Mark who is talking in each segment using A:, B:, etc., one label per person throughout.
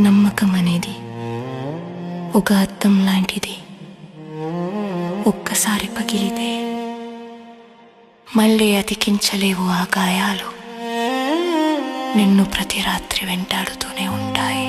A: నమ్మకం అనేది ఒక అద్దం లాంటిది. ఒక్కసారి పగిలితే మళ్ళీ అతికించలేవు ఆ గాయాలు. నిన్ను ప్రతి రాత్రి వెంటాడుతూనే ఉంటాయి.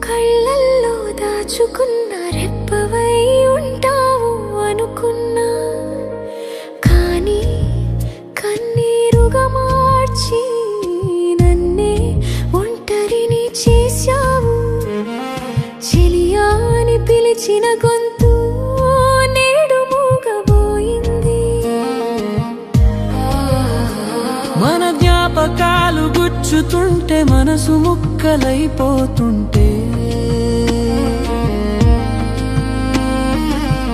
A: కళ్ళల్లో దాచుకున్న రెప్పవై ఉంటావు అనుకున్నా, కానీ కన్నీరుగా మార్చి నన్నే ఒంటరిని చేశావు. చెలియాని పిలిచిన గొంతు నేడు మూగబోయింది.
B: మన జ్ఞాపకాలు గుచ్చుతుంటే, మనసు ముక్కలైపోతుంటే,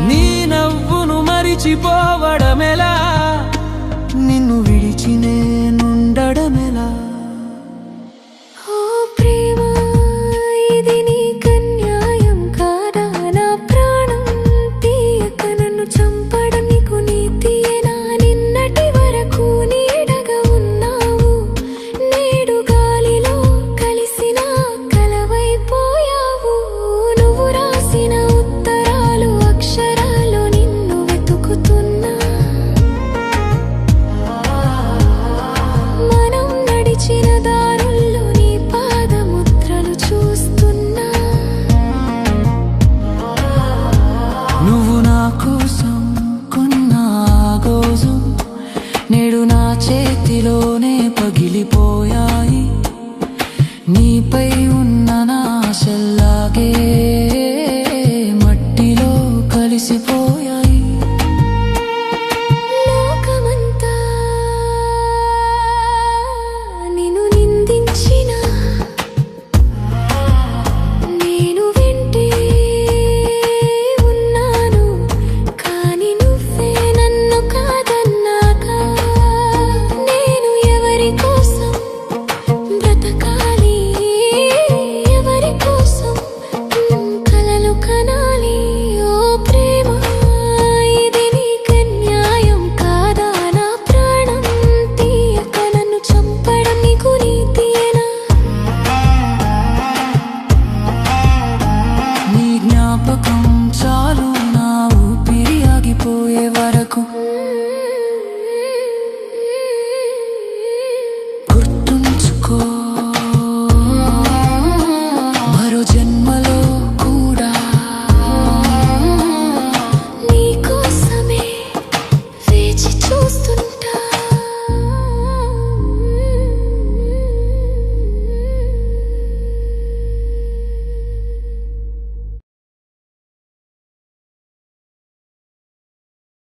B: నీ నవ్వును మరిచిపోవడమెలా, నిన్ను విడిచి నేనుండడమెలా?
A: ఓ ప్రేమ, ఇది నీకన్యాయం కాదా? నా ప్రాణం తీయక నన్ను చంపడం నీకు నీతియేనా? నిన్నటి వరకు నీడగా ఉన్నావు, నేడు గాలిలో కలిసిన కలవైపోయావు. నువ్వు రాసిన ఉత్తరాలు అక్షరాలు నిన్ను వెతుకుతున్నా, మనం నడిచిన దారుల్లో నీ పాదముద్రలు చూస్తున్నా.
B: నువ్వు నా కోసం కొన్న ఆగోజు నేడు నా చేతిలోనే పగిలిపోయాయి. నీపై ఉన్న నా ఆశల్లాగే మట్టిలో కలిసిపోయాయి.